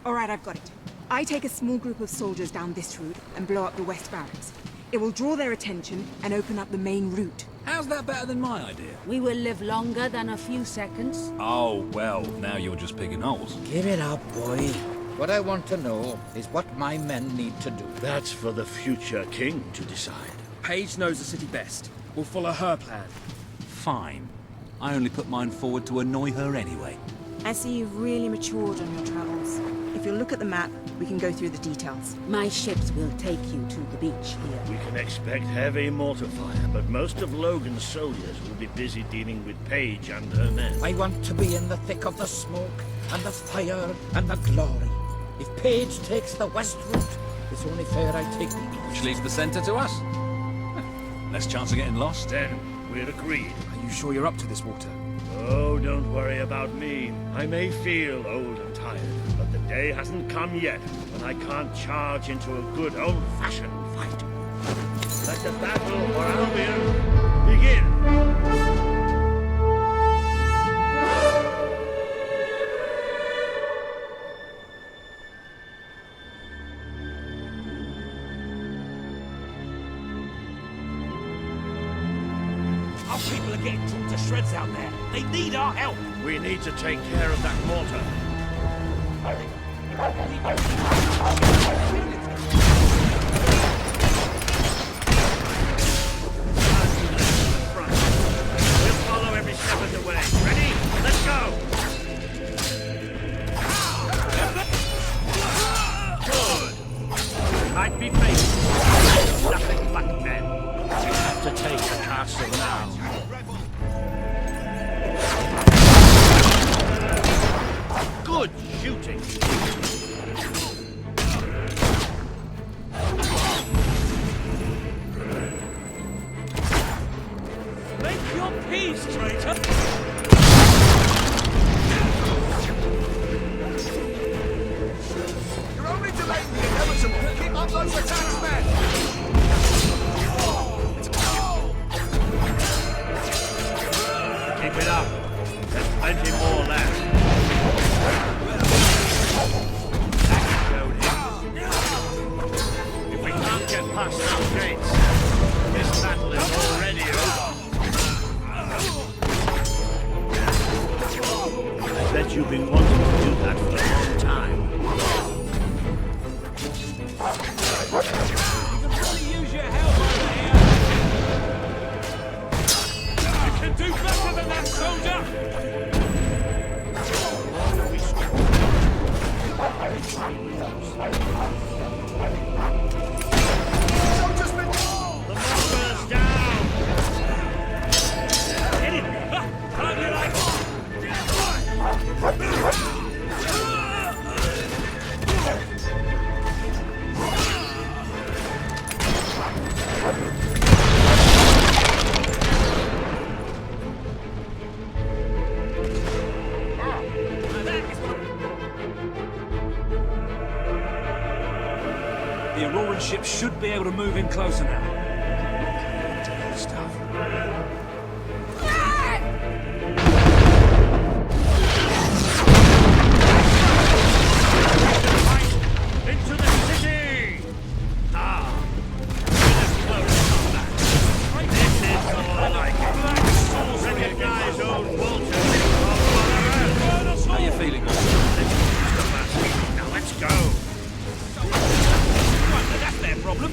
Alright, I've got it. I take a small group of soldiers down this route and blow up the west barracks. It will draw their attention and open up the main route. How's that better than my idea? We will live longer than a few seconds. Oh, well, now you're just picking holes. Give it up, boy. What I want to know is what my men need to do. That's for the future king to decide. Paige knows the city best. We'll follow her plan. Fine. I only put mine forward to annoy her anyway. I see you've really matured on your travels. If you'll look at the map, we can go through the details. My ships will take you to the beach here. We can expect heavy mortar fire, but most of Logan's soldiers will be busy dealing with Paige and her men. I want to be in the thick of the smoke, and the fire, and the glory. If Paige takes the west route, it's only fair I take the east. Which leaves the centre to us. Less chance of getting lost. Then we're agreed. Are you sure you're up to this, Walter? Oh, don't worry about me. I may feel old and tired, but the day hasn't come yet when I can't charge into a good old-fashioned fight. Let the battle for Albion begin! Our people are getting torn to shreds out there. They need our help. We need to take care of that mortar. We'll follow every step of the way. Ready? Let's go! Good! Might be fake. Nothing but men. We have to take the castle now. Good shooting! Make your peace, traitor. You're only delaying the inevitable. Keep up those attacks, men! Keep it up. There's plenty more left. If we can't get past those gates, this battle is already over. I bet you've been wanting to do that for a long time. You can really use your help over here. You can do better than that, soldier. Soldiers been... The mortar's down! Hit him. How do you like The Auroran ship should be able to move in closer now. Stuff. Into the city! Ah, with a close combat. This is more like it. Recognize old Walter from How you feeling? Now let's go. Right, that's their problem.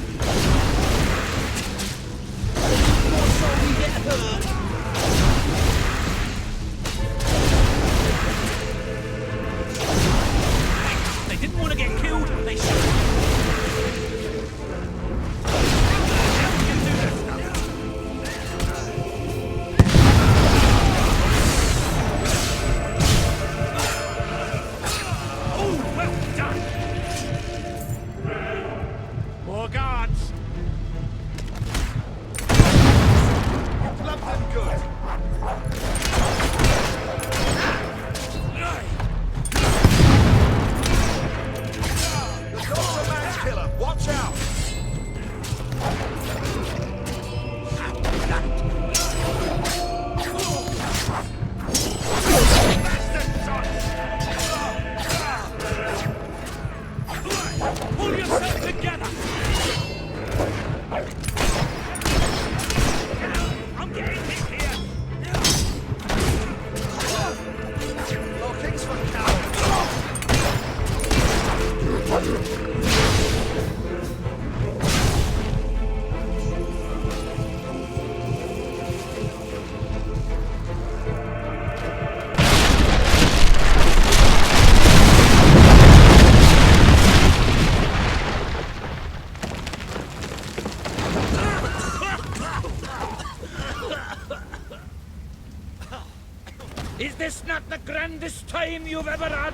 that the grandest time you've ever had?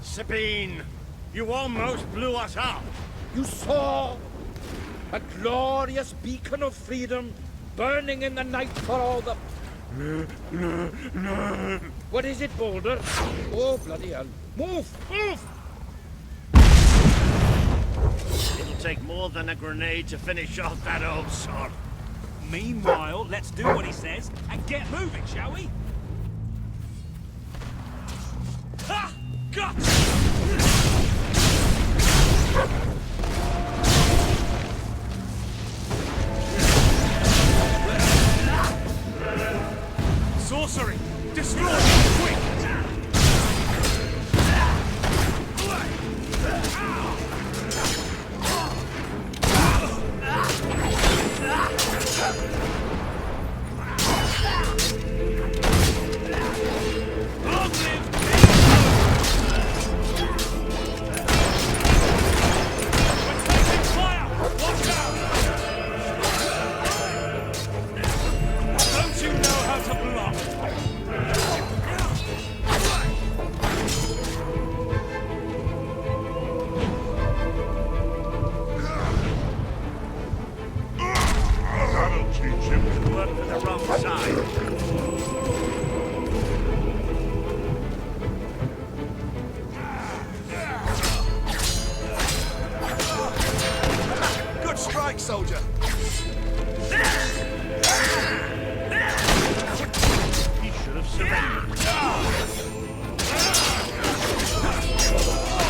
Sabine, you almost blew us up. You saw a glorious beacon of freedom burning in the night for all the... What is it, Boulder? Oh, bloody hell. Move! Move! It'll take more than a grenade to finish off that old sod. Meanwhile, let's do what he says and get moving, shall we? Ha! Got! Sorcery! Destroy! Quick! Long live We're taking fire! Watch out! Don't you know how to block? That'll teach him to work for the wrong side. Good strike, soldier. He should have surrendered.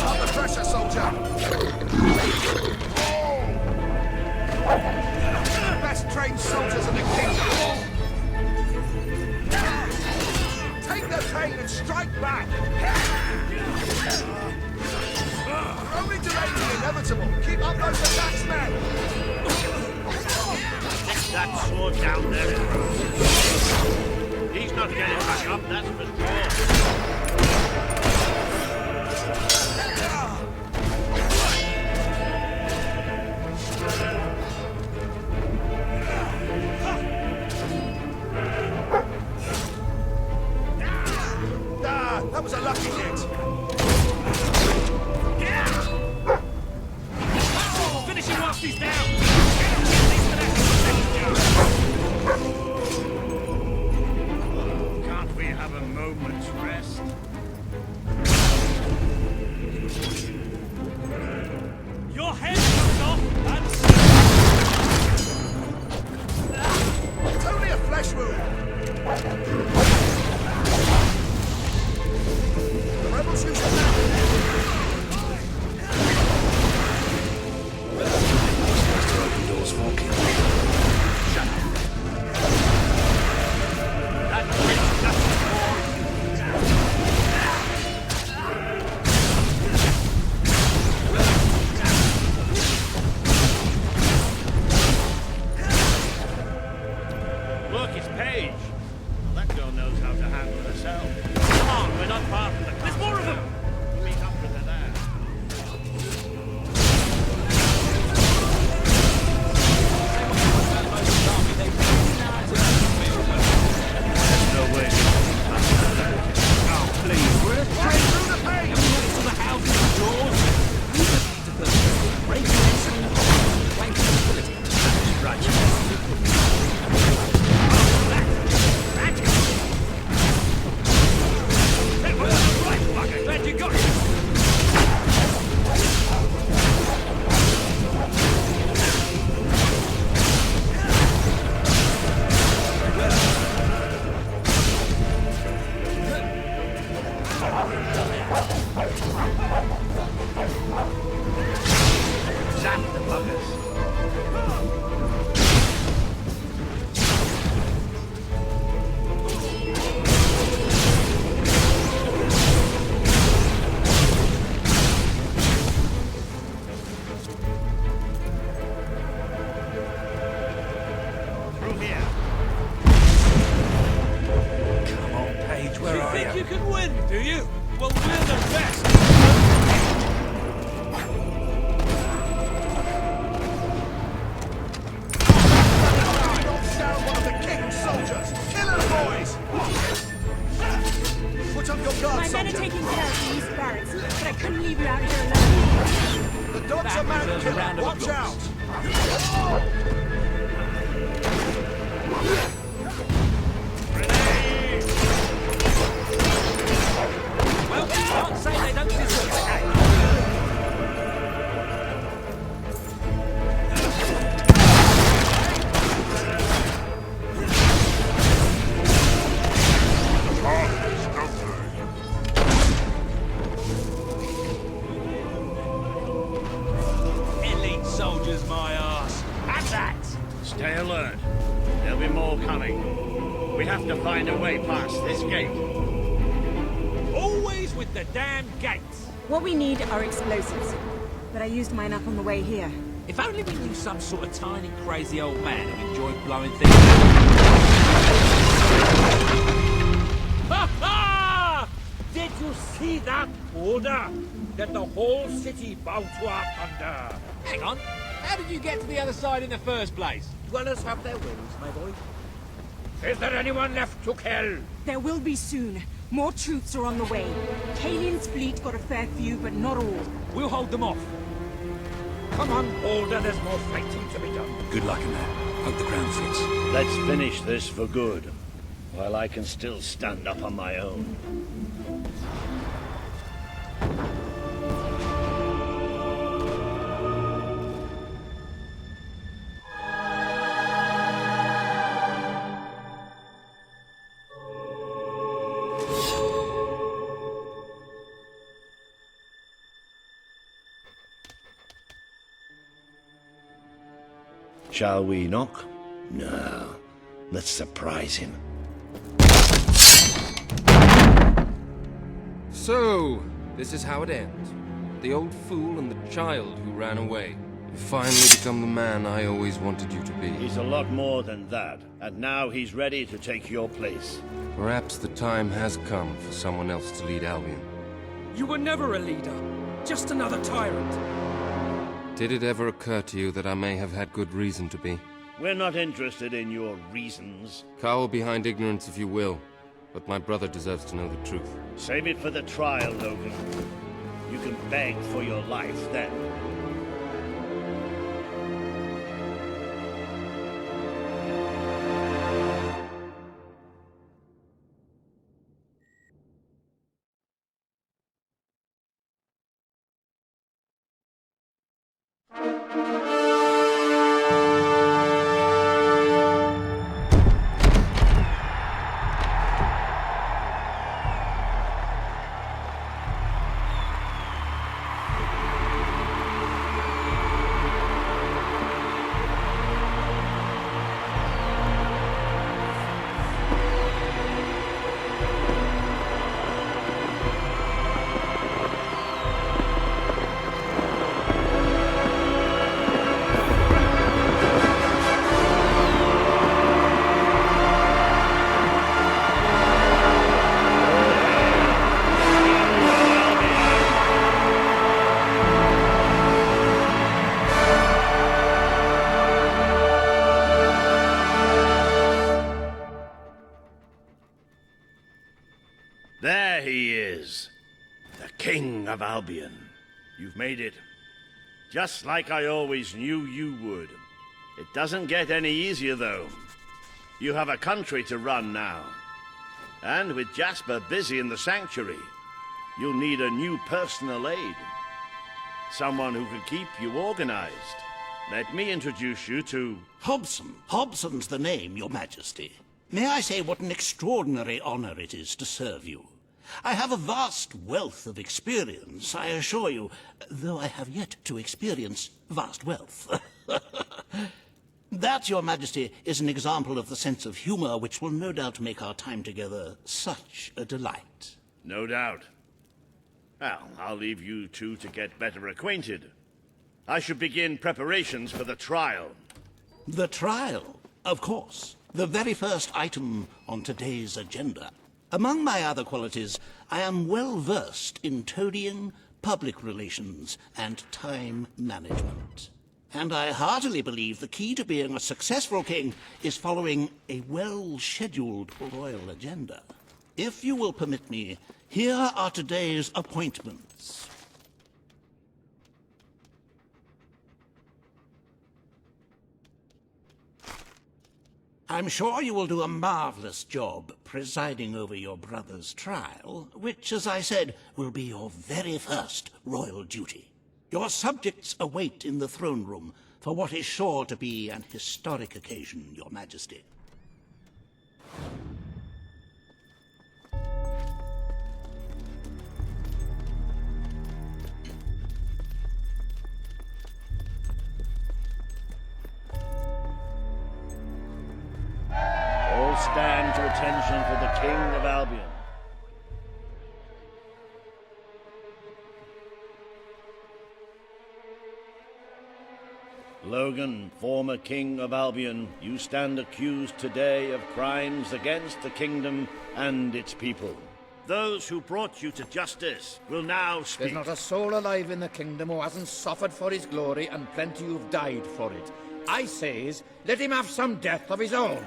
Under pressure, soldier. Best trained soldiers in the kingdom. Take the pain and strike back. You're only delaying the inevitable. Keep up those attacks, men. That sword down there is broken. He's not getting back up, that's for sure. Ah, that was a lucky hit. Finish him whilst he's down! Can't we have a moment's rest? Your head comes off and... It's only a flesh wound. The rebels use it now. Doors walking. That bitch just Look, it's Paige. Well, that girl knows how to handle herself. Come on, we're not far from the castle. There's more of them! We'll meet up with her there. There's no way. Oh, please. Right through the pain. To the houses and doors! Break Glad you got it! Zap the buggers. Through here. Come on, Paige, where You are think you? you can win, do you? Well, we're the best! Knocks down one of the king's soldiers. Kill her, boys. Put up your guard, My men are soldier. taking care of the east barracks, but I couldn't leave you out here alone. The dog's a man deserves a round killer. of Watch out. Well, can't say they don't deserve it, eh? Elite soldiers, my ass. Have that! Stay alert. There'll be more coming. We have to find a way past this gate. Always with the damn gates. What we need are explosives, but I used mine up on the way here. If only we knew some sort of tiny, crazy old man who enjoyed blowing things. Ha ha! Did you see that order? That the whole city bowed to our thunder. Hang on. How did you get to the other side in the first place? Dwellers have their ways, my boy. Is there anyone left to kill? There will be soon. More troops are on the way. Kalian's fleet got a fair few, but not all. We'll hold them off. Come on, Older, there's more fighting to be done. Good luck in that. Hope the crown fits. Let's finish this for good, while I can still stand up on my own. Shall we knock? No. Let's surprise him. So, this is how it ends. The old fool and the child who ran away. You finally become the man I always wanted you to be. He's a lot more than that, and now he's ready to take your place. Perhaps the time has come for someone else to lead Albion. You were never a leader, just another tyrant. Did it ever occur to you that I may have had good reason to be? We're not interested in your reasons. Cower behind ignorance if you will, but my brother deserves to know the truth. Save it for the trial, Logan. You can beg for your life then. There he is, the King of Albion. You've made it. Just like I always knew you would. It doesn't get any easier, though. You have a country to run now. And with Jasper busy in the sanctuary, you'll need a new personal aide. Someone who can keep you organized. Let me introduce you to... Hobson. Hobson's the name, Your Majesty. May I say what an extraordinary honor it is to serve you? I have a vast wealth of experience, I assure you, though I have yet to experience vast wealth. That, Your Majesty, is an example of the sense of humor which will no doubt make our time together such a delight. No doubt. Well, I'll leave you two to get better acquainted. I should begin preparations for the trial. The trial, of course. The very first item on today's agenda. Among my other qualities, I am well versed in toadying, public relations, and time management. And I heartily believe the key to being a successful king is following a well-scheduled royal agenda. If you will permit me, here are today's appointments. I'm sure you will do a marvelous job presiding over your brother's trial, which, as I said, will be your very first royal duty. Your subjects await in the throne room for what is sure to be an historic occasion, Your Majesty. All stand to attention for the King of Albion. Logan, former King of Albion, you stand accused today of crimes against the kingdom and its people. Those who brought you to justice will now speak. There's not a soul alive in the kingdom who hasn't suffered for his glory, and plenty who've died for it. I says, let him have some death of his own.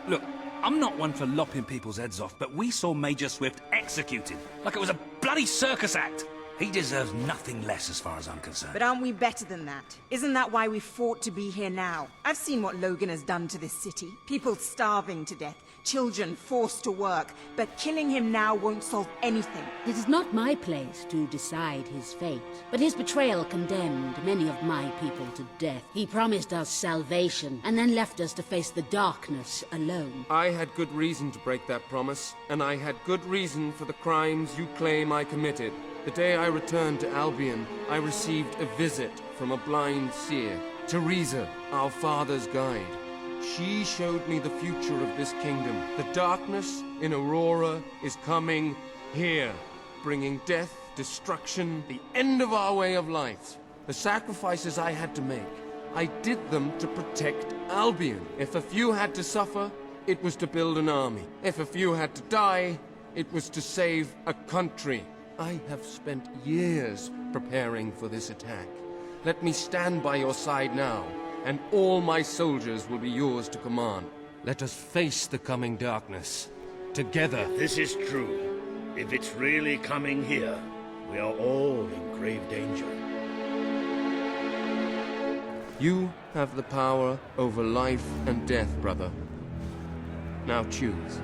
Look, I'm not one for lopping people's heads off, but we saw Major Swift executed like it was a bloody circus act. He deserves nothing less as far as I'm concerned. But aren't we better than that? Isn't that why we fought to be here now? I've seen what Logan has done to this city. People starving to death, children forced to work. But killing him now won't solve anything. It is not my place to decide his fate, but his betrayal condemned many of my people to death. He promised us salvation, and then left us to face the darkness alone. I had good reason to break that promise, and I had good reason for the crimes you claim I committed. The day I returned to Albion, I received a visit from a blind seer, Teresa, our father's guide. She showed me the future of this kingdom. The darkness in Aurora is coming here, bringing death, destruction, the end of our way of life. The sacrifices I had to make, I did them to protect Albion. If a few had to suffer, it was to build an army. If a few had to die, it was to save a country. I have spent years preparing for this attack. Let me stand by your side now, and all my soldiers will be yours to command. Let us face the coming darkness, together. This is true. If it's really coming here, we are all in grave danger. You have the power over life and death, brother. Now choose.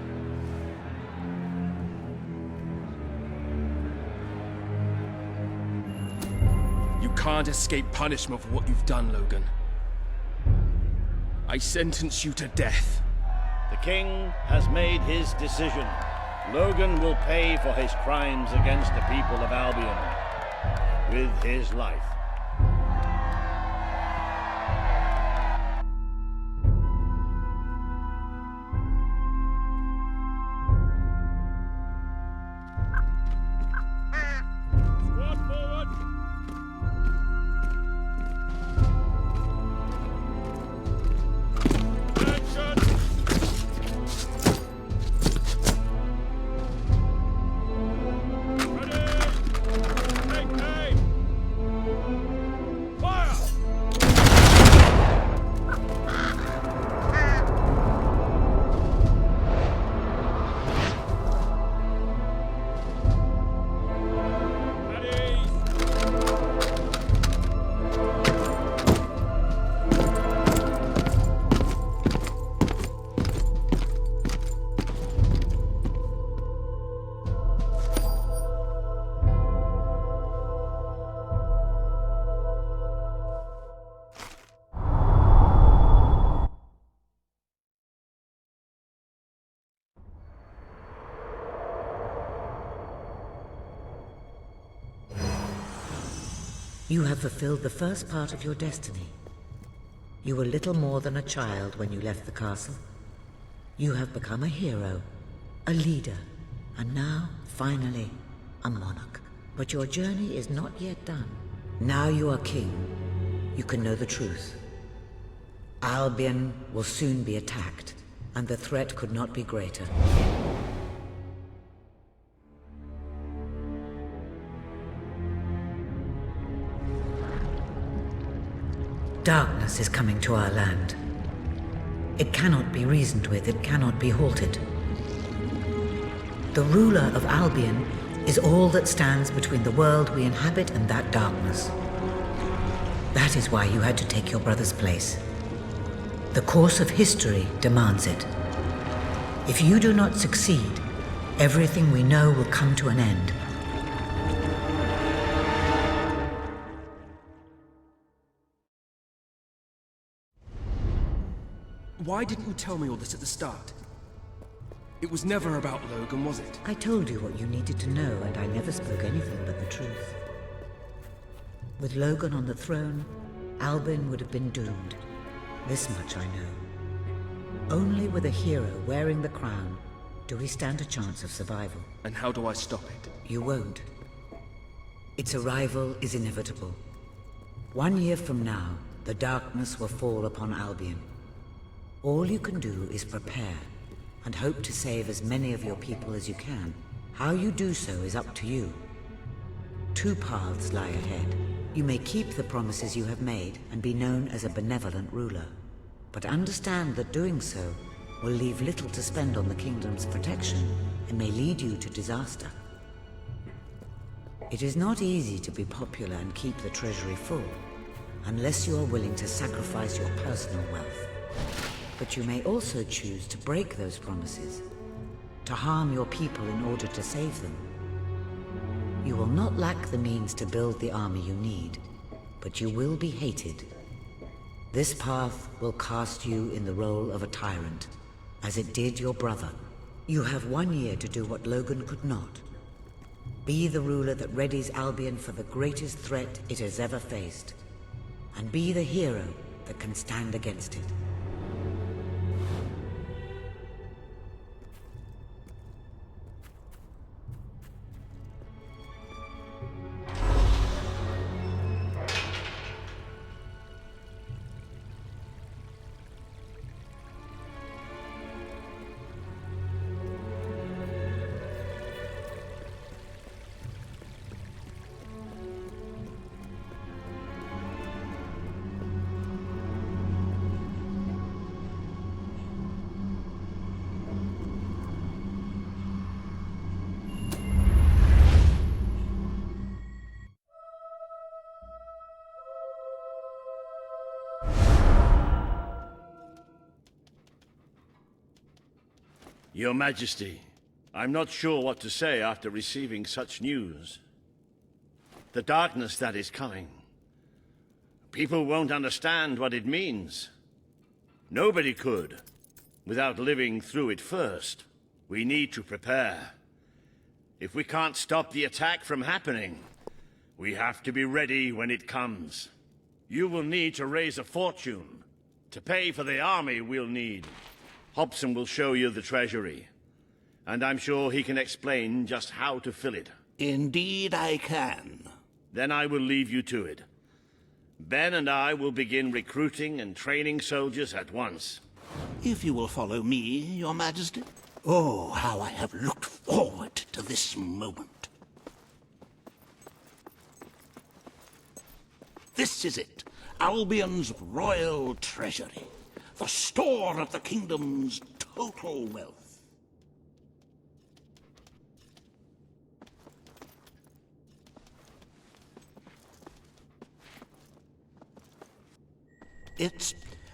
You can't escape punishment for what you've done, Logan. I sentence you to death. The king has made his decision. Logan will pay for his crimes against the people of Albion with his life. You have fulfilled the first part of your destiny. You were little more than a child when you left the castle. You have become a hero, a leader, and now, finally, a monarch. But your journey is not yet done. Now you are king. You can know the truth. Albion will soon be attacked, and the threat could not be greater. Darkness is coming to our land. It cannot be reasoned with, it cannot be halted. The ruler of Albion is all that stands between the world we inhabit and that darkness. That is why you had to take your brother's place. The course of history demands it. If you do not succeed, everything we know will come to an end. Why didn't you tell me all this at the start? It was never about Logan, was it? I told you what you needed to know, and I never spoke anything but the truth. With Logan on the throne, Albion would have been doomed. This much I know. Only with a hero wearing the crown do we stand a chance of survival. And how do I stop it? You won't. Its arrival is inevitable. 1 year from now, the darkness will fall upon Albion. All you can do is prepare, and hope to save as many of your people as you can. How you do so is up to you. 2 paths lie ahead. You may keep the promises you have made and be known as a benevolent ruler. But understand that doing so will leave little to spend on the kingdom's protection and may lead you to disaster. It is not easy to be popular and keep the treasury full, unless you are willing to sacrifice your personal wealth. But you may also choose to break those promises, to harm your people in order to save them. You will not lack the means to build the army you need, but you will be hated. This path will cast you in the role of a tyrant, as it did your brother. You have 1 year to do what Logan could not. Be the ruler that readies Albion for the greatest threat it has ever faced, and be the hero that can stand against it. Your Majesty, I'm not sure what to say after receiving such news. The darkness that is coming. People won't understand what it means. Nobody could, without living through it first. We need to prepare. If we can't stop the attack from happening, we have to be ready when it comes. You will need to raise a fortune to pay for the army we'll need. Hobson will show you the treasury, and I'm sure he can explain just how to fill it. Indeed I can. Then I will leave you to it. Ben and I will begin recruiting and training soldiers at once. If you will follow me, Your Majesty. Oh, how I have looked forward to this moment. This is it, Albion's royal treasury. The store of the kingdom's total wealth. It's,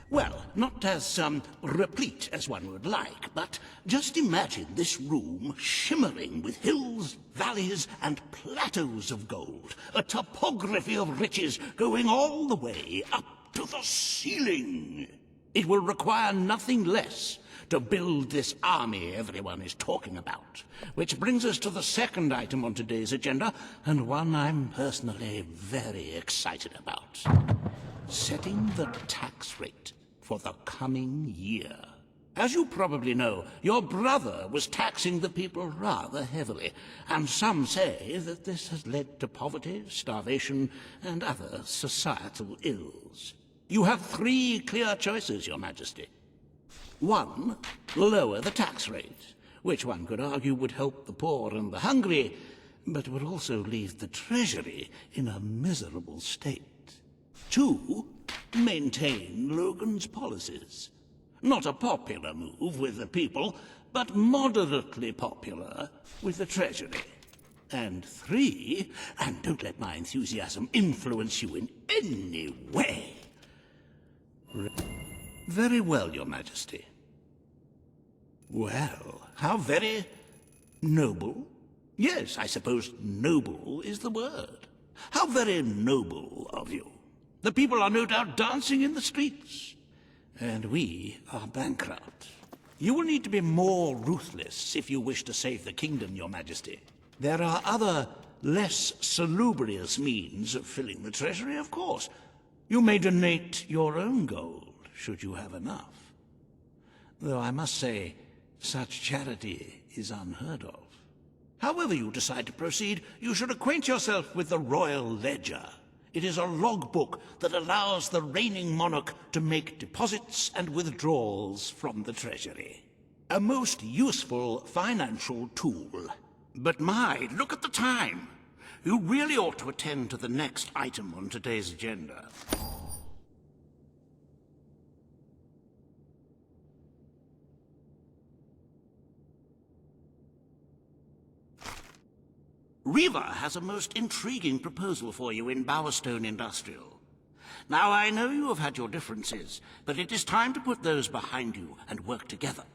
well, not as replete as one would like, but just imagine this room shimmering with hills, valleys, and plateaus of gold. A topography of riches going all the way up to the ceiling. It will require nothing less to build this army everyone is talking about. Which brings us to the second item on today's agenda, and one I'm personally very excited about. Setting the tax rate for the coming year. As you probably know, your brother was taxing the people rather heavily, and some say that this has led to poverty, starvation, and other societal ills. You have 3 clear choices, Your Majesty. 1, lower the tax rate, which one could argue would help the poor and the hungry, but would also leave the treasury in a miserable state. 2, maintain Logan's policies. Not a popular move with the people, but moderately popular with the Treasury. And 3, and don't let my enthusiasm influence you in any way. Very well, Your Majesty. Well, how very noble. Yes, I suppose noble is the word. How very noble of you. The people are no doubt dancing in the streets. And we are bankrupt. You will need to be more ruthless if you wish to save the kingdom, Your Majesty. There are other, less salubrious means of filling the treasury, of course. You may donate your own gold, should you have enough. Though I must say, such charity is unheard of. However you decide to proceed, you should acquaint yourself with the Royal Ledger. It is a logbook that allows the reigning monarch to make deposits and withdrawals from the treasury. A most useful financial tool. But my, look at the time. You really ought to attend to the next item on today's agenda. Riva has a most intriguing proposal for you in Bowerstone Industrial. Now, I know you have had your differences, but it is time to put those behind you and work together.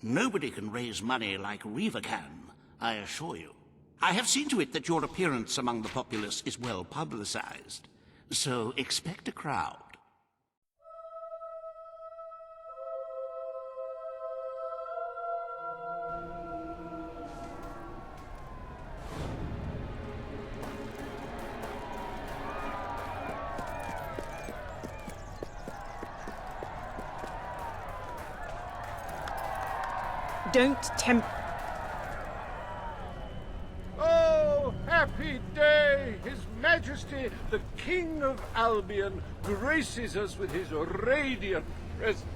Nobody can raise money like Riva can, I assure you. I have seen to it that your appearance among the populace is well publicized, so expect a crowd. Don't tempt... Oh, happy day! His Majesty, the King of Albion, graces us with his radiant presence.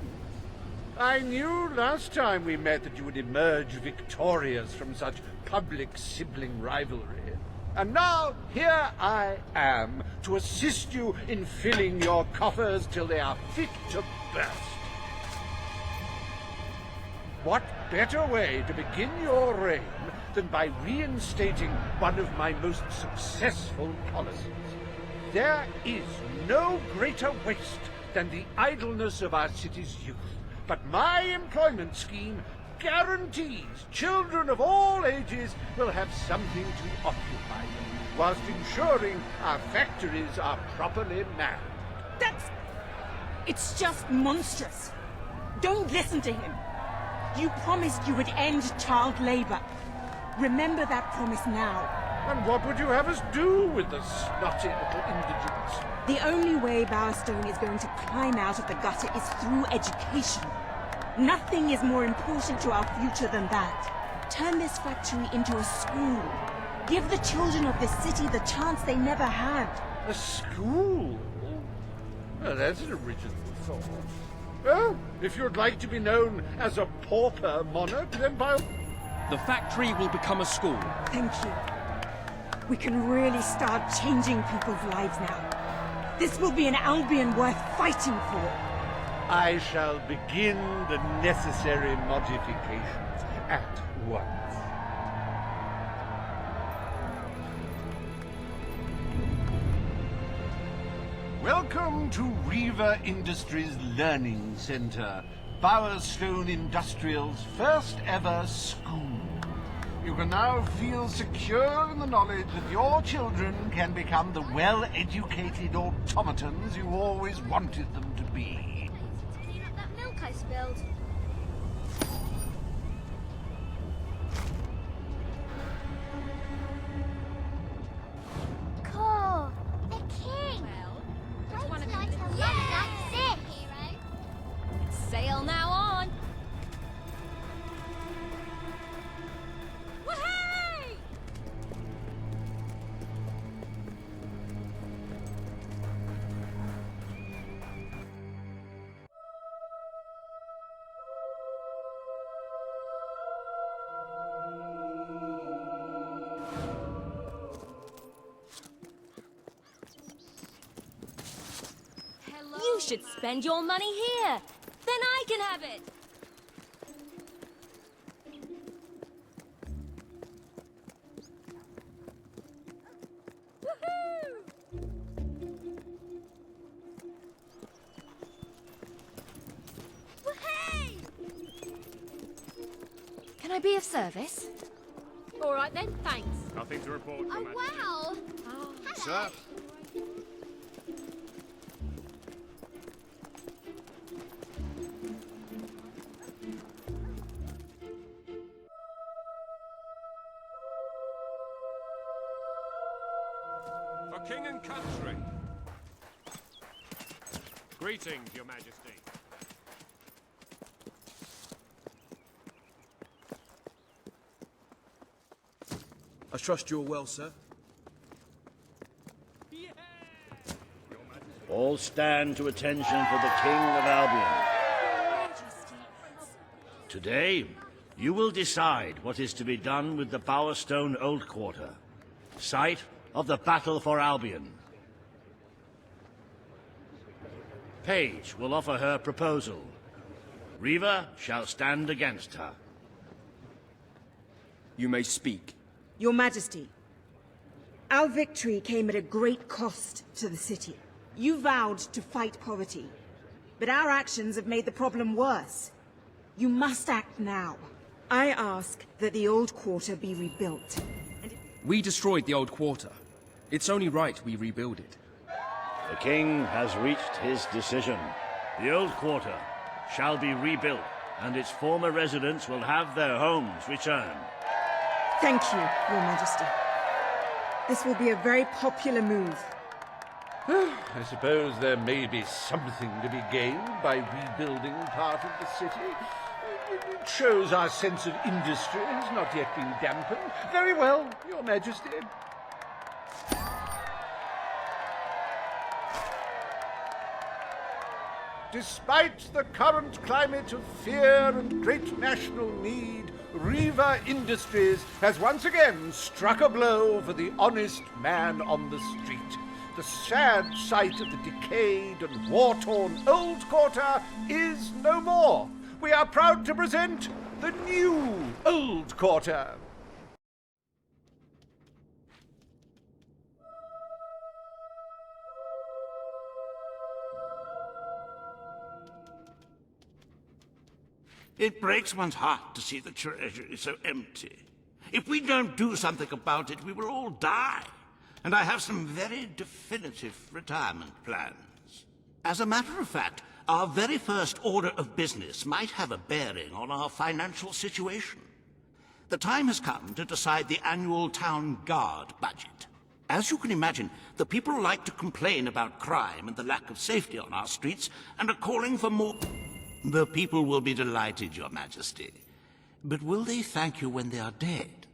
I knew last time we met that you would emerge victorious from such public sibling rivalry. And now, here I am, to assist you in filling your coffers till they are fit to burst. What better way to begin your reign than by reinstating one of my most successful policies? There is no greater waste than the idleness of our city's youth, but my employment scheme guarantees children of all ages will have something to occupy them, whilst ensuring our factories are properly manned. It's just monstrous. Don't listen to him. You promised you would end child labor. Remember that promise now. And what would you have us do with the snotty little indigents? The only way Bowerstone is going to climb out of the gutter is through education. Nothing is more important to our future than that. Turn this factory into a school. Give the children of this city the chance they never had. A school? Well, that's an original thought. Well, if you'd like to be known as a pauper monarch, then by... The factory will become a school. Thank you. We can really start changing people's lives now. This will be an Albion worth fighting for. I shall begin the necessary modifications at once. Welcome to Riva Industries Learning Center, Bowerstone Industrial's first ever school. You can now feel secure in the knowledge that your children can become the well-educated automatons you always wanted them to be. Clean up that milk I spilled. Cool. The king. Well, wait till I tell Mum that's it. Hero. Sail now on. Wahey! You should spend your money here. Then I can have it. I be of service? All right then, thanks. Nothing to report, Your Oh, Majesty. wow! Hello. Sir. For king and country. Greetings, Your Majesty. I trust you're well, sir. All stand to attention for the King of Albion. Today, you will decide what is to be done with the Bowerstone Old Quarter, site of the battle for Albion. Paige will offer her proposal. Riva shall stand against her. You may speak. Your Majesty, our victory came at a great cost to the city. You vowed to fight poverty, but our actions have made the problem worse. You must act now. I ask that the Old Quarter be rebuilt. We destroyed the old quarter. It's only right we rebuild it. The King has reached his decision. The Old Quarter shall be rebuilt, and its former residents will have their homes returned. Thank you, Your Majesty. This will be a very popular move. I suppose there may be something to be gained by rebuilding part of the city. It shows our sense of industry has not yet been dampened. Very well, Your Majesty. Despite the current climate of fear and great national need, Riva Industries has once again struck a blow for the honest man on the street. The sad sight of the decayed and war-torn Old Quarter is no more. We are proud to present the new Old Quarter. It breaks one's heart to see the treasury so empty. If we don't do something about it, we will all die. And I have some very definitive retirement plans. As a matter of fact, our very first order of business might have a bearing on our financial situation. The time has come to decide the annual town guard budget. As you can imagine, the people like to complain about crime and the lack of safety on our streets and are calling for more... The people will be delighted, Your Majesty. But will they thank you when they are dead?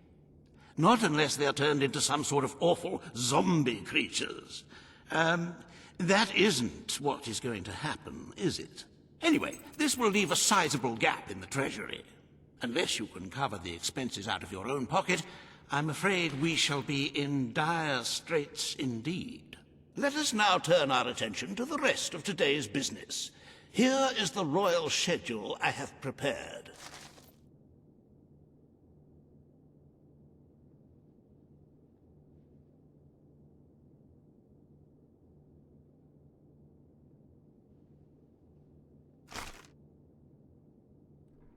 Not unless they are turned into some sort of awful zombie creatures. That isn't what is going to happen, is it? Anyway, this will leave a sizable gap in the treasury. Unless you can cover the expenses out of your own pocket, I'm afraid we shall be in dire straits indeed. Let us now turn our attention to the rest of today's business. Here is the royal schedule I have prepared.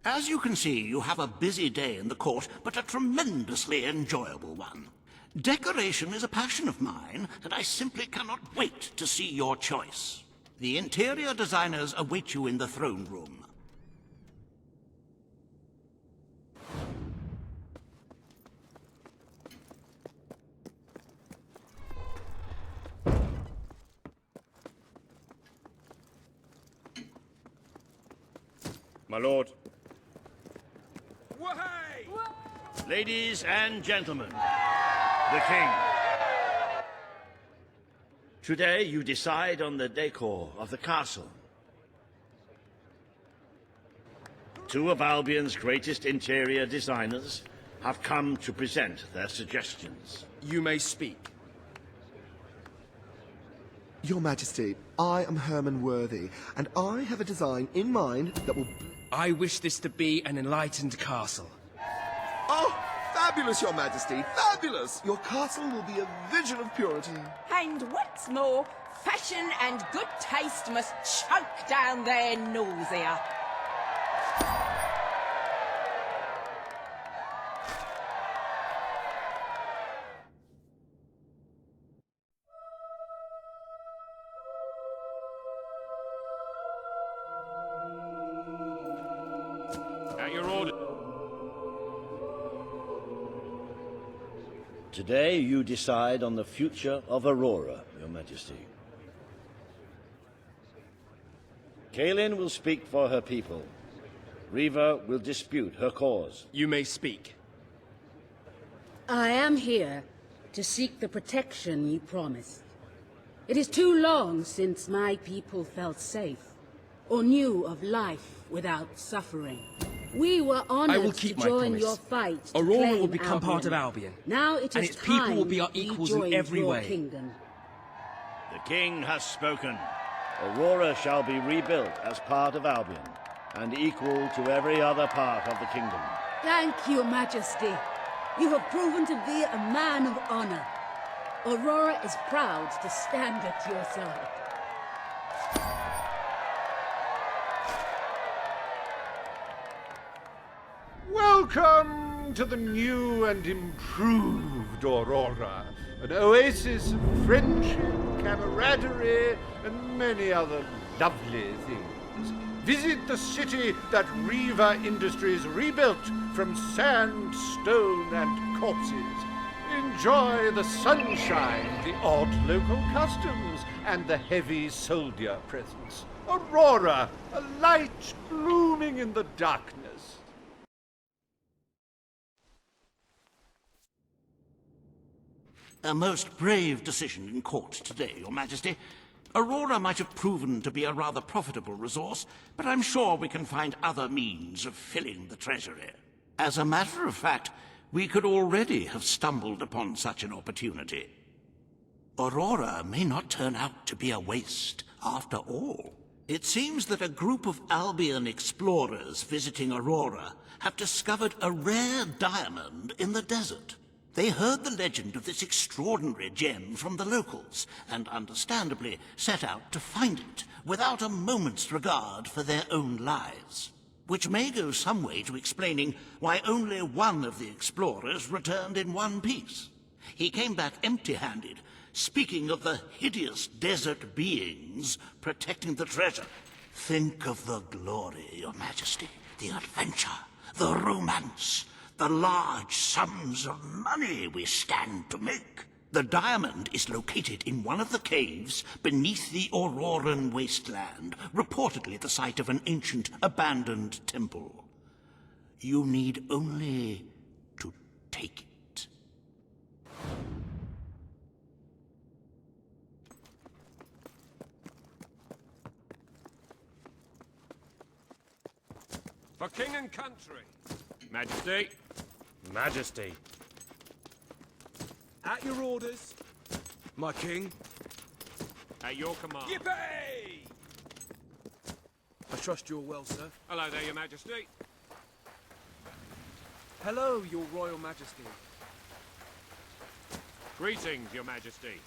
As you can see, you have a busy day in the court, but a tremendously enjoyable one. Decoration is a passion of mine, and I simply cannot wait to see your choice. The interior designers await you in the throne room. My lord. Ladies and gentlemen, the King. Today you decide on the decor of the castle. Two of Albion's greatest interior designers have come to present their suggestions. You may speak. Your Majesty, I am Herman Worthy, and I have a design in mind that will... I wish this to be an enlightened castle. Oh, fabulous, Your Majesty, fabulous! Your castle will be a vision of purity. And what's more, fashion and good taste must choke down their nausea. Today you decide on the future of Aurora, Your Majesty. Kaelin will speak for her people. Riva will dispute her cause. You may speak. I am here to seek the protection you promised. It is too long since my people felt safe, or knew of life without suffering. We were I will honored keep to my join promise. your fight to Aurora claim will become part of Albion. Albion. Now it is and its people will be our time we equals in joined every your way. kingdom. The king has spoken. Aurora shall be rebuilt as part of Albion, and equal to every other part of the kingdom. Thank you, Majesty. You have proven to be a man of honor. Aurora is proud to stand at your side. Welcome to the new and improved Aurora, an oasis of friendship, camaraderie, and many other lovely things. Visit the city that Riva Industries rebuilt from sand, stone, and corpses. Enjoy the sunshine, the odd local customs, and the heavy soldier presence. Aurora, a light blooming in the darkness. A most brave decision in court today, Your Majesty. Aurora might have proven to be a rather profitable resource, but I'm sure we can find other means of filling the treasury. As a matter of fact, we could already have stumbled upon such an opportunity. Aurora may not turn out to be a waste after all. It seems that a group of Albion explorers visiting Aurora have discovered a rare diamond in the desert. They heard the legend of this extraordinary gem from the locals, and understandably set out to find it, without a moment's regard for their own lives. Which may go some way to explaining why only one of the explorers returned in one piece. He came back empty-handed, speaking of the hideous desert beings protecting the treasure. Think of the glory, Your Majesty, the adventure, the romance, the large sums of money we stand to make. The diamond is located in one of the caves beneath the Auroran wasteland, reportedly the site of an ancient, abandoned temple. You need only to take it. For king and country. Majesty. Majesty. At your orders, my king. At your command. Yippee! I trust you're well, sir. Hello there, Your Majesty. Hello, your royal majesty. Greetings, Your Majesty.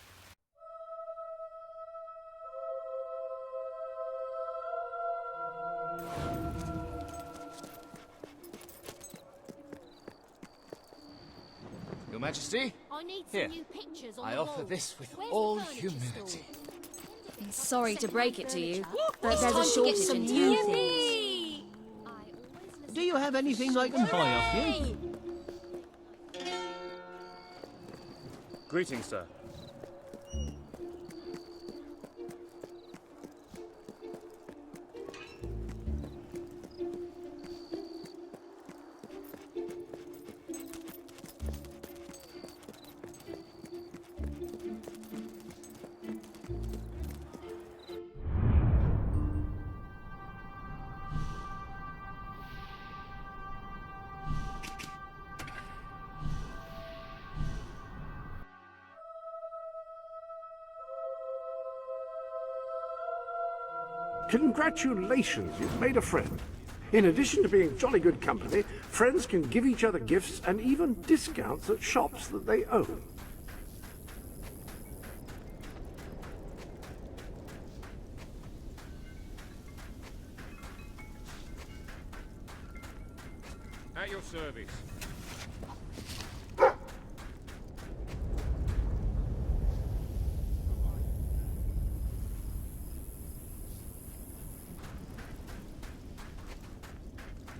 Your Majesty, I need here. some new pictures on I the offer wall. this with Where's all the furniture humility. store? Sorry to break it to you, but It's there's time a to shortage get some in new town. things. Do you have anything I can buy off you? Greetings, sir. Congratulations, you've made a friend. In addition to being jolly good company, friends can give each other gifts and even discounts at shops that they own. At your service.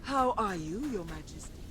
How are you, Your Majesty?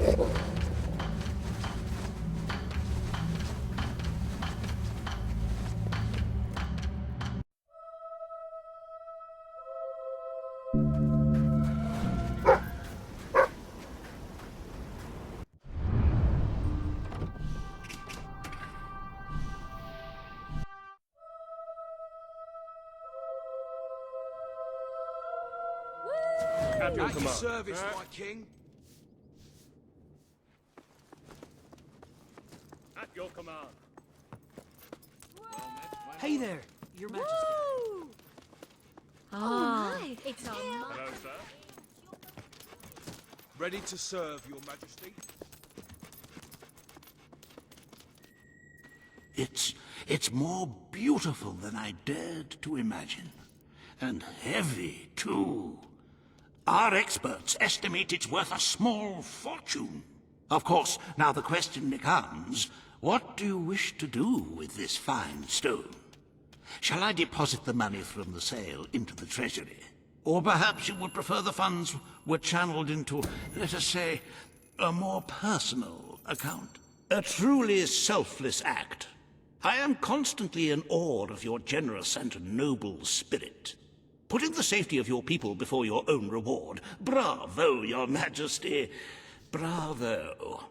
At your At your command. service, my king. At your command. Hey there, Your Majesty. Ah. Oh, it's on Hello, sir. Ready to serve, Your Majesty. It's more beautiful than I dared to imagine. And heavy, too. Our experts estimate it's worth a small fortune. Of course, now the question becomes, what do you wish to do with this fine stone? Shall I deposit the money from the sale into the treasury? Or perhaps you would prefer the funds were channeled into, let us say, a more personal account? A truly selfless act. I am constantly in awe of your generous and noble spirit. Putting the safety of your people before your own reward. Bravo, Your Majesty. Bravo.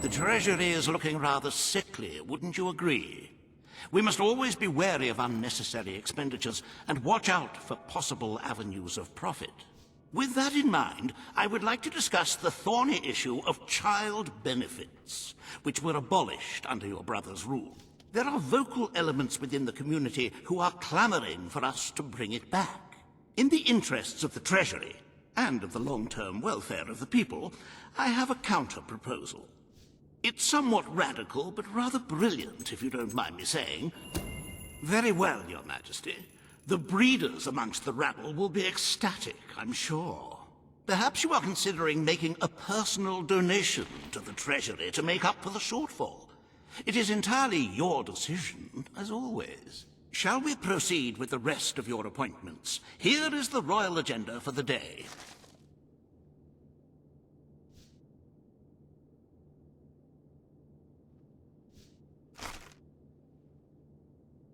The treasury is looking rather sickly, wouldn't you agree? We must always be wary of unnecessary expenditures and watch out for possible avenues of profit. With that in mind, I would like to discuss the thorny issue of child benefits, which were abolished under your brother's rule. There are vocal elements within the community who are clamoring for us to bring it back. In the interests of the treasury, and of the long-term welfare of the people, I have a counter-proposal. It's somewhat radical, but rather brilliant, if you don't mind me saying. Very well, Your Majesty. The breeders amongst the rabble will be ecstatic, I'm sure. Perhaps you are considering making a personal donation to the treasury to make up for the shortfall. It is entirely your decision, as always. Shall we proceed with the rest of your appointments? Here is the royal agenda for the day.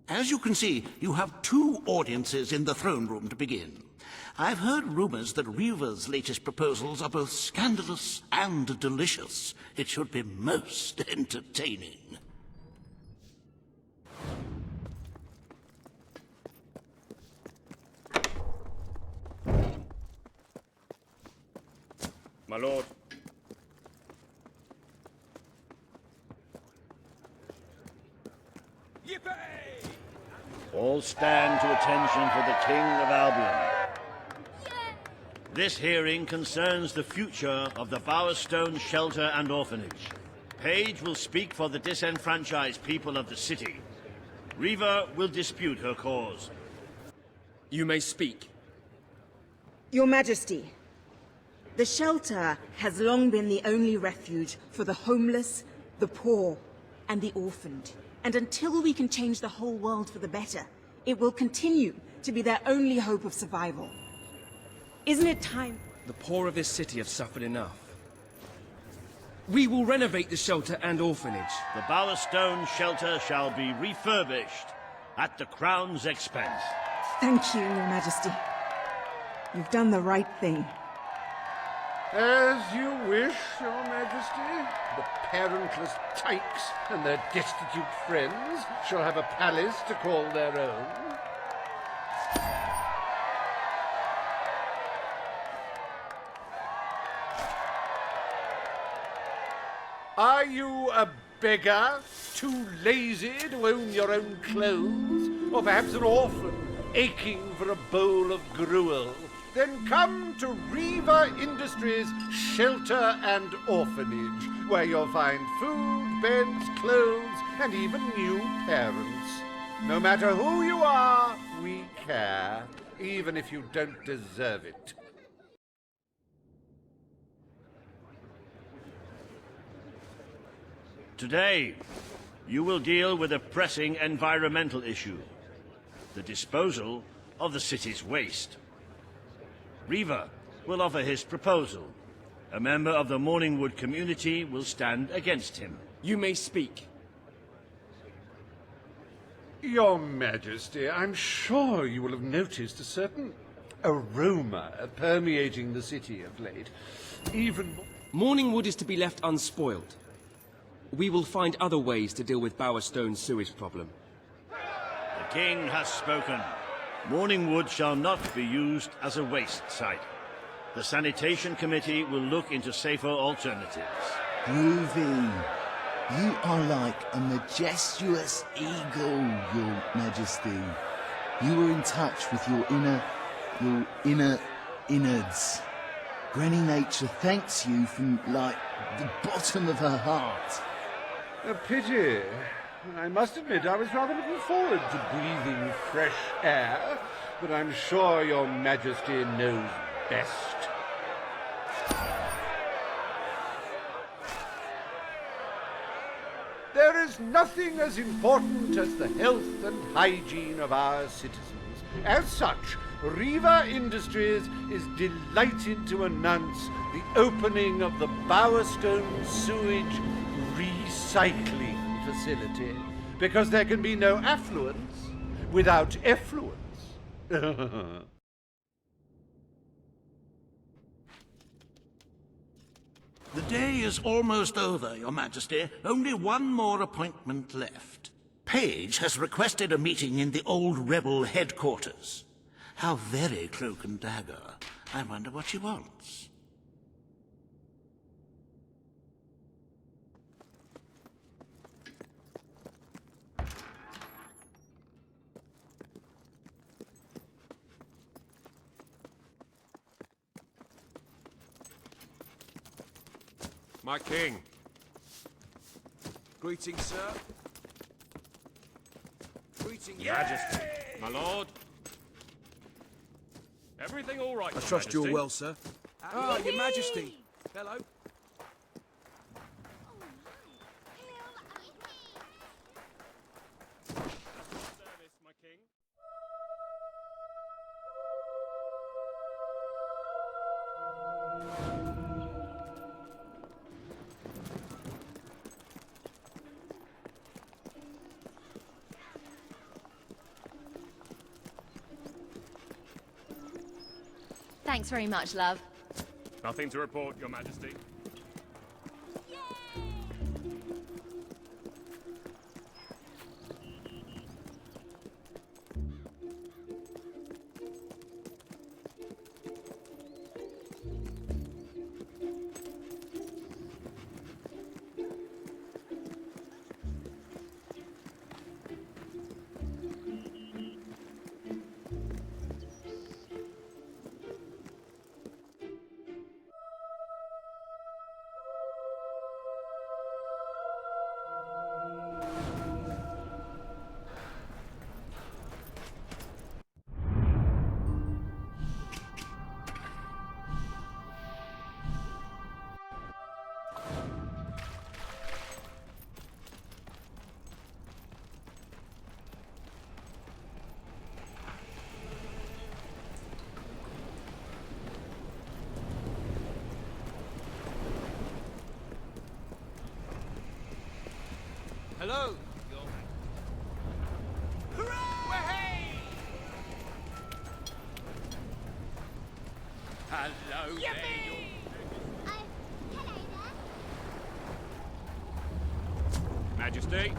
As you can see, you have 2 audiences in the throne room to begin. I've heard rumors that Reva's latest proposals are both scandalous and delicious. It should be most entertaining. My lord. All stand to attention for the King of Albion. This hearing concerns the future of the Bowerstone Shelter and Orphanage. Paige will speak for the disenfranchised people of the city. Reva will dispute her cause. You may speak. Your Majesty, the shelter has long been the only refuge for the homeless, the poor, and the orphaned. And until we can change the whole world for the better, it will continue to be their only hope of survival. Isn't it time? The poor of this city have suffered enough. We will renovate the shelter and orphanage. The Bowerstone Shelter shall be refurbished at the Crown's expense. Thank you, Your Majesty. You've done the right thing. As you wish, Your Majesty. The parentless tykes and their destitute friends shall have a palace to call their own. Are you a beggar, too lazy to own your own clothes? Or perhaps an orphan, aching for a bowl of gruel? Then come to Reva Industries Shelter and Orphanage, where you'll find food, beds, clothes, and even new parents. No matter who you are, we care, even if you don't deserve it. Today, you will deal with a pressing environmental issue. The disposal of the city's waste. Reaver will offer his proposal. A member of the Morningwood community will stand against him. You may speak. Your Majesty, I'm sure you will have noticed a certain aroma permeating the city of late. Even... Morningwood is to be left unspoiled. We will find other ways to deal with Bowerstone's sewage problem. The king has spoken. Morningwood shall not be used as a waste site. The sanitation committee will look into safer alternatives. Groovy. You are like a majestuous eagle, Your Majesty. You are in touch with your inner innards. Granny Nature thanks you from, like, the bottom of her heart. A pity. I must admit I was rather looking forward to breathing fresh air, but I'm sure Your Majesty knows best. There is nothing as important as the health and hygiene of our citizens. As such, Reaver Industries is delighted to announce the opening of the Bowerstone Sewage Recycling Facility, because there can be no affluence without effluence. The day is almost over, Your Majesty. Only one more appointment left. Page has requested a meeting in the old rebel headquarters. How very cloak and dagger. I wonder what she wants. My king. Greetings, sir. Greetings, Majesty. my lord. Everything all right, I trust you're well, sir. Ah, Your Majesty. Hello. Service, my king. Thanks very much, love. Nothing to report, Your Majesty. Hello. Hello there. Majesty.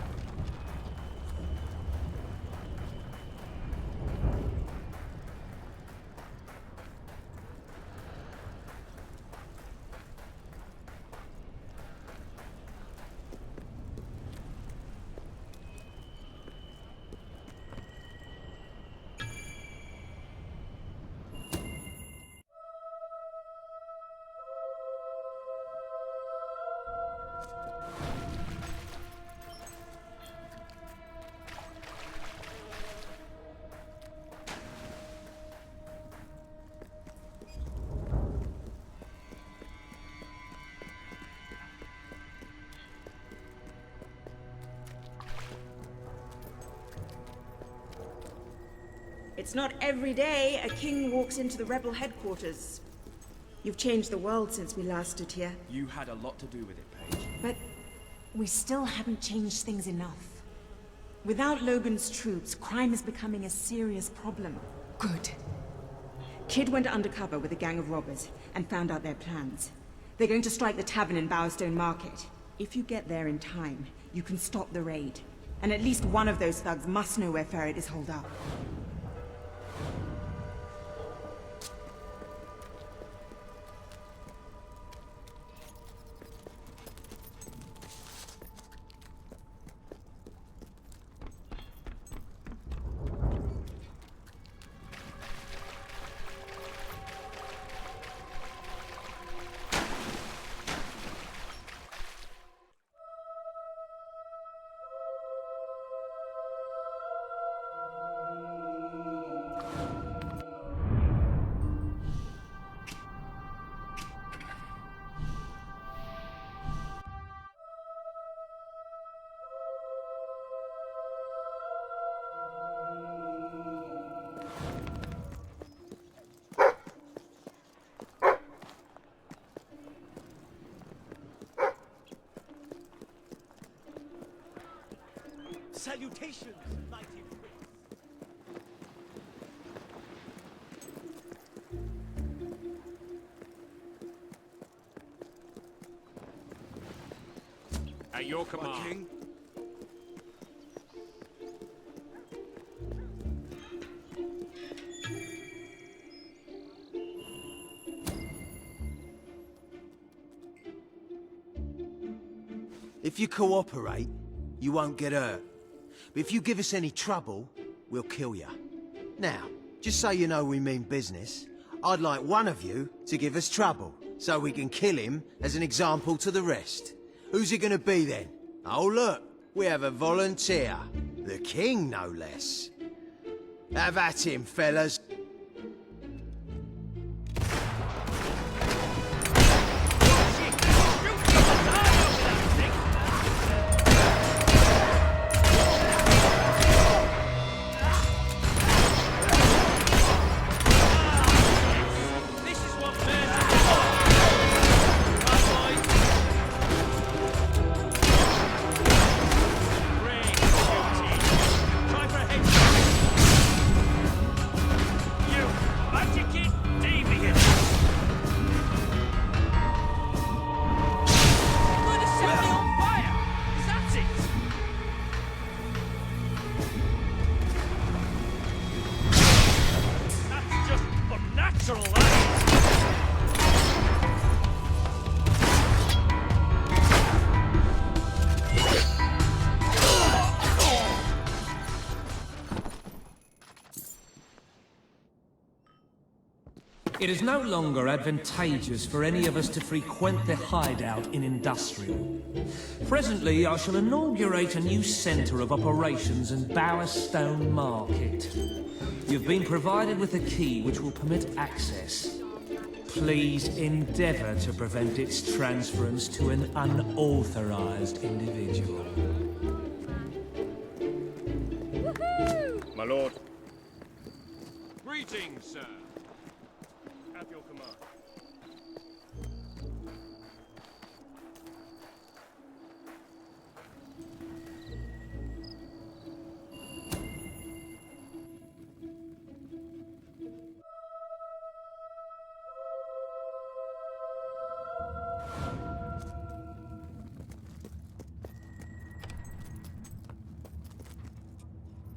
It's not every day a king walks into the rebel headquarters. You've changed the world since we last stood here. You had a lot to do with it, Paige. But we still haven't changed things enough. Without Logan's troops, crime is becoming a serious problem. Good. Kid went undercover with a gang of robbers and found out their plans. They're going to strike the tavern in Bowerstone Market. If you get there in time, you can stop the raid. And at least one of those thugs must know where Ferret is holed up. Salutations, mighty prince. At your command. King. If you cooperate, you won't get hurt. But if you give us any trouble, we'll kill you. Now, just so you know we mean business, I'd like one of you to give us trouble, so we can kill him as an example to the rest. Who's it gonna be then? Oh look, we have a volunteer. The king, no less. Have at him, fellas. It is no longer advantageous for any of us to frequent the hideout in Industrial. Presently, I shall inaugurate a new centre of operations in Bowerstone Market. You've been provided with a key which will permit access. Please endeavour to prevent its transference to an unauthorised individual. My lord. Greetings, sir. At your command.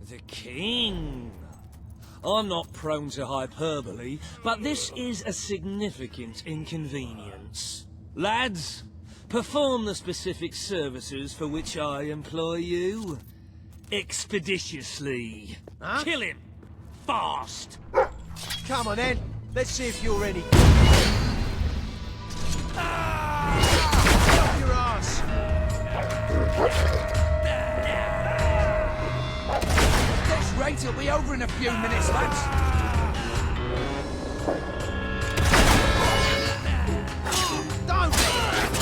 The king. I'm not prone to hyperbole, but this is a significant inconvenience. Lads, perform the specific services for which I employ you. Expeditiously. Huh? Kill him. Fast. Come on then, let's see if you're any... Up your ass! This raid will be over in a few minutes, lads. Don't be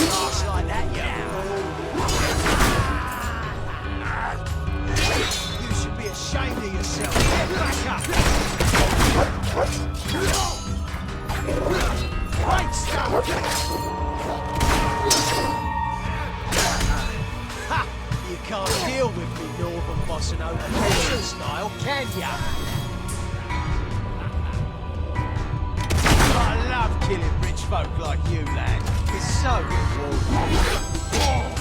ass like that, you! You should be ashamed of yourself. Get back up! Ha! You can't deal with me northern bossa nova prison style, can ya? I love killing rich folk like you, lad. It's so rewarding.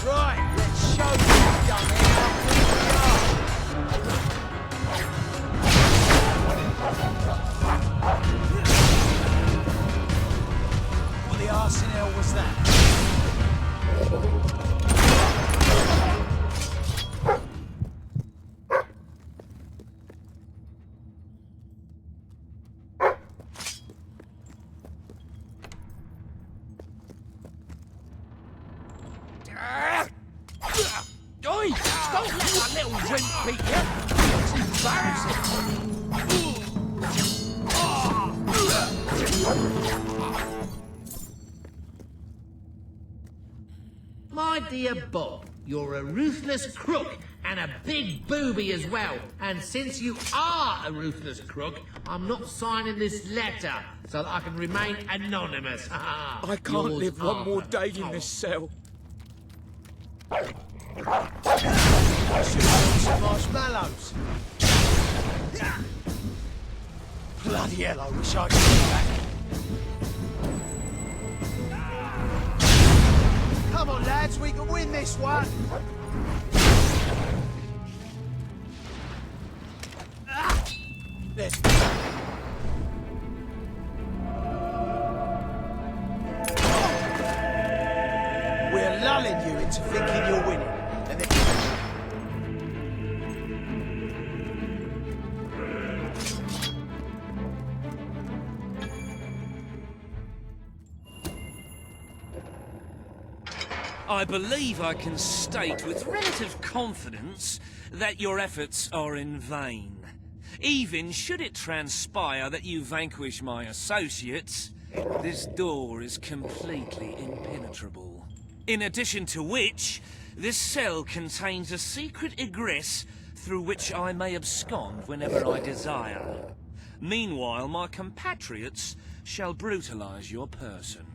Right, let's show you, dummy, how good we are. What the arse in hell was that? Oi! Don't let that little wimp beat you! It's embarrassing! My dear Bob, you're a ruthless crook and a big booby as well. And since you are a ruthless crook, I'm not signing this letter so that I can remain anonymous. I can't live one more day in this cell. I should have some marshmallows. Bloody hell, I wish I could do that. Come on, lads, we can win this one. There's... We're lulling you into thinking you're winning. And then... I believe I can state with relative confidence that your efforts are in vain. Even should it transpire that you vanquish my associates, this door is completely impenetrable. In addition to which, this cell contains a secret egress through which I may abscond whenever I desire. Meanwhile, my compatriots shall brutalize your person.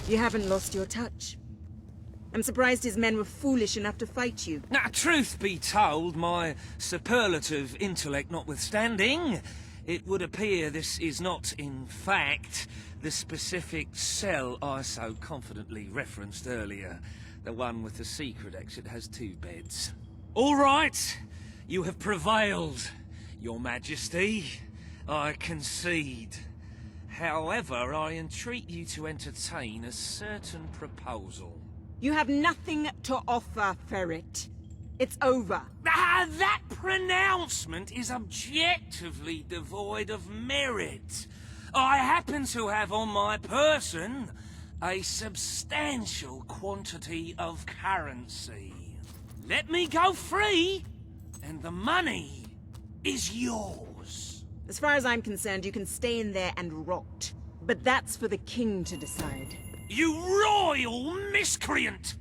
You haven't lost your touch. I'm surprised his men were foolish enough to fight you. Now, truth be told, my superlative intellect notwithstanding, it would appear this is not, in fact, the specific cell I so confidently referenced earlier. The one with the secret exit has 2 beds. All right, you have prevailed, Your Majesty. I concede. However, I entreat you to entertain a certain proposal. You have nothing to offer, Ferret. It's over. Ah, that pronouncement is objectively devoid of merit. I happen to have on my person a substantial quantity of currency. Let me go free, and the money is yours. As far as I'm concerned, you can stay in there and rot. But that's for the king to decide. You royal miscreant!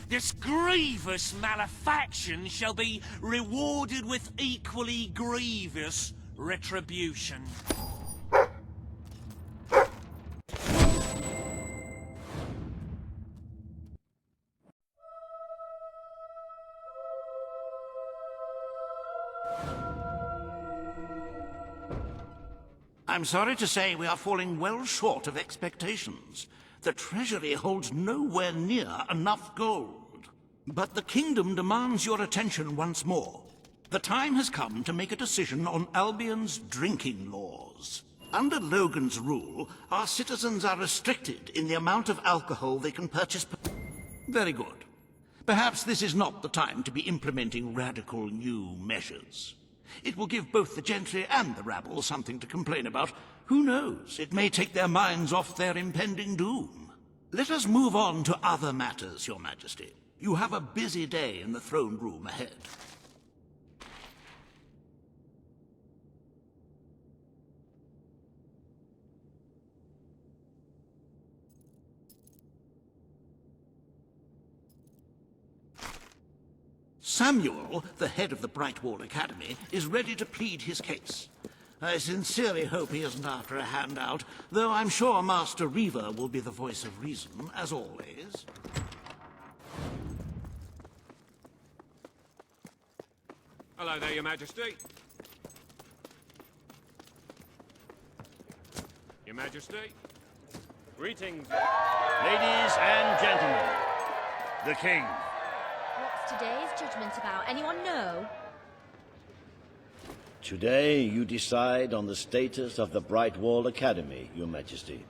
This grievous malefaction shall be rewarded with equally grievous retribution. I'm sorry to say we are falling well short of expectations. The treasury holds nowhere near enough gold. But the kingdom demands your attention once more. The time has come to make a decision on Albion's drinking laws. Under Logan's rule, our citizens are restricted in the amount of alcohol they can purchase per... Very good. Perhaps this is not the time to be implementing radical new measures. It will give both the gentry and the rabble something to complain about. Who knows? It may take their minds off their impending doom. Let us move on to other matters, Your Majesty. You have a busy day in the throne room ahead. Samuel, the head of the Brightwall Academy, is ready to plead his case. I sincerely hope he isn't after a handout, though I'm sure Master Reaver will be the voice of reason, as always. Hello there, Your Majesty. Your Majesty. Greetings, ladies and gentlemen. The king. What's today's judgment about? Anyone know? Today you decide on the status of the Brightwall Academy, Your Majesty.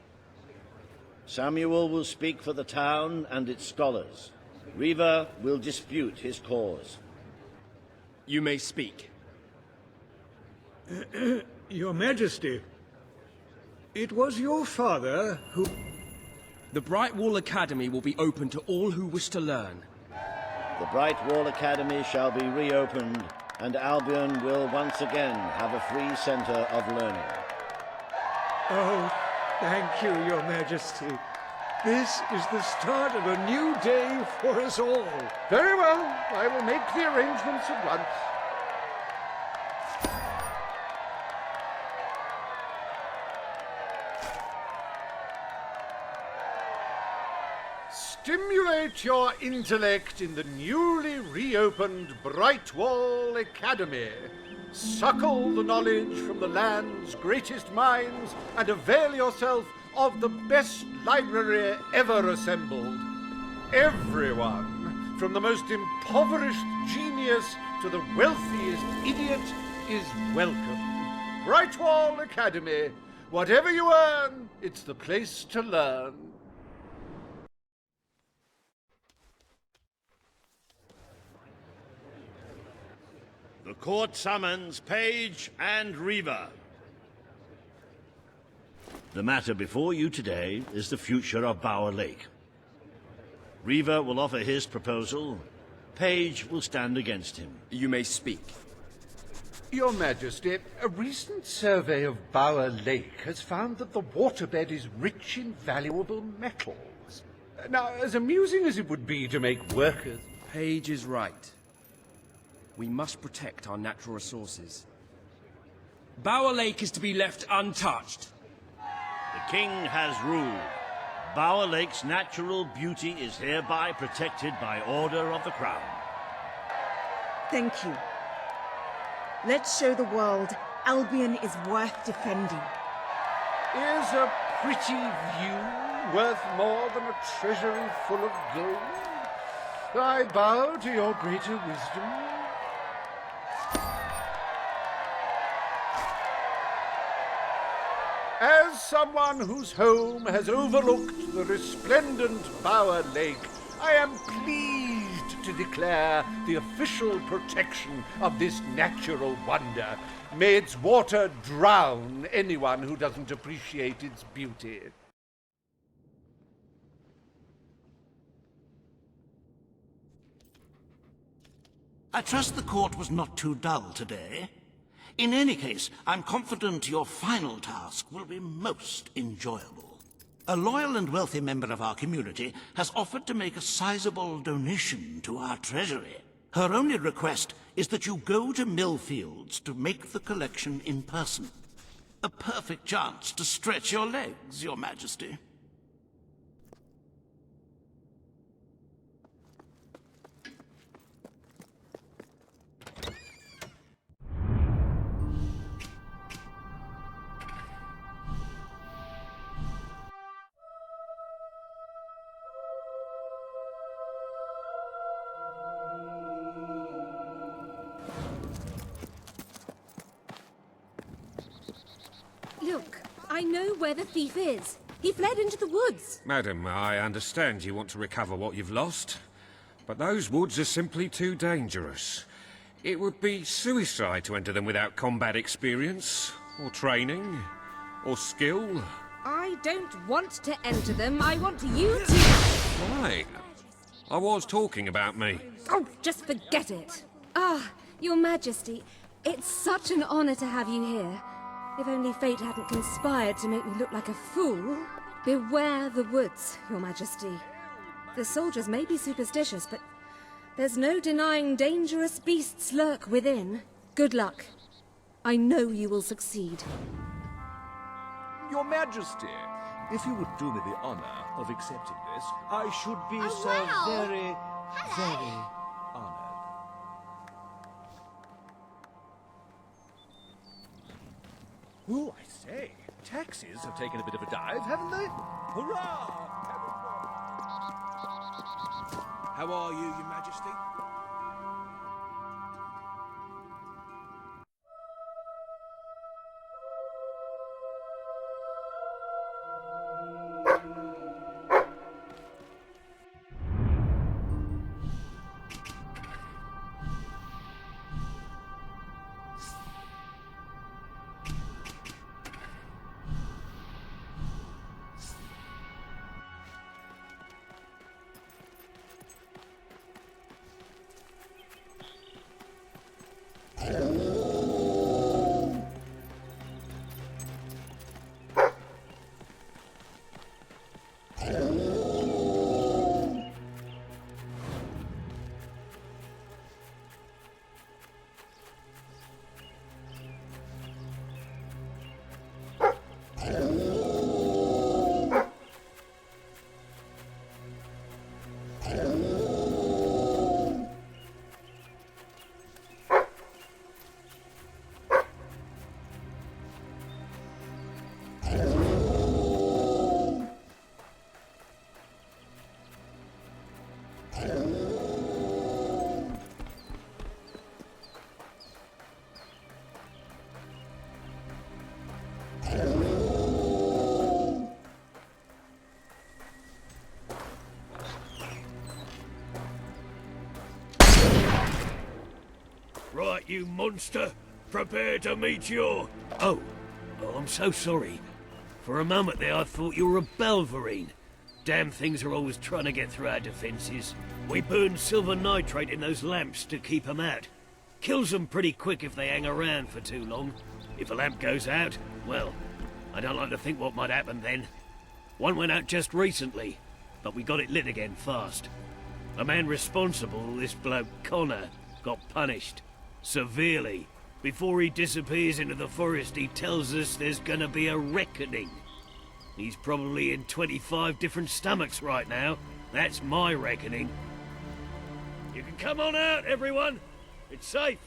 Samuel will speak for the town and its scholars. Reaver will dispute his cause. You may speak. Your Majesty, it was your father who... The Brightwall Academy will be open to all who wish to learn. The Brightwall Academy shall be reopened, and Albion will once again have a free center of learning. Oh, thank you, Your Majesty. This is the start of a new day for us all. Very well. I will make the arrangements at once. Stimulate your intellect in the newly reopened Brightwall Academy. Suckle the knowledge from the land's greatest minds and avail yourself of the best library ever assembled. Everyone, from the most impoverished genius to the wealthiest idiot, is welcome. Brightwall Academy. Whatever you earn, it's the place to learn. The court summons Page and Reaver. The matter before you today is the future of Bower Lake. Reaver will offer his proposal. Page will stand against him. You may speak. Your Majesty, a recent survey of Bower Lake has found that the waterbed is rich in valuable metals. Now, as amusing as it would be to make workers... Page is right. We must protect our natural resources. Bower Lake is to be left untouched. The king has ruled. Bower Lake's natural beauty is hereby protected by order of the crown. Thank you. Let's show the world Albion is worth defending. Is a pretty view worth more than a treasury full of gold? I bow to your greater wisdom. As someone whose home has overlooked the resplendent Bower Lake, I am pleased to declare the official protection of this natural wonder. May its water drown anyone who doesn't appreciate its beauty. I trust the court was not too dull today. In any case, I'm confident your final task will be most enjoyable. A loyal and wealthy member of our community has offered to make a sizable donation to our treasury. Her only request is that you go to Millfields to make the collection in person. A perfect chance to stretch your legs, Your Majesty. Look, I know where the thief is. He fled into the woods. Madam, I understand you want to recover what you've lost, but those woods are simply too dangerous. It would be suicide to enter them without combat experience, or training, or skill. I don't want to enter them. I want you to... Why? I was talking about me. Oh, just forget it. Ah, Your Majesty, it's such an honor to have you here. If only fate hadn't conspired to make me look like a fool. Beware the woods, Your Majesty. The soldiers may be superstitious, but there's no denying dangerous beasts lurk within. Good luck. I know you will succeed. Your Majesty, if you would do me the honor of accepting this, I should be very honored. Oh, I say, taxis have taken a bit of a dive, haven't they? Hurrah! How are you, Your Majesty? Right, you monster. Prepare to meet your... Oh, I'm so sorry. For a moment there, I thought you were a Belverine. Damn things are always trying to get through our defences. We burn silver nitrate in those lamps to keep them out. Kills them pretty quick if they hang around for too long. If a lamp goes out, well, I don't like to think what might happen then. One went out just recently, but we got it lit again fast. The man responsible, this bloke Connor, got punished. Severely. Before he disappears into the forest, he tells us there's gonna be a reckoning. He's probably in 25 different stomachs right now. That's my reckoning. You can come on out, everyone. It's safe.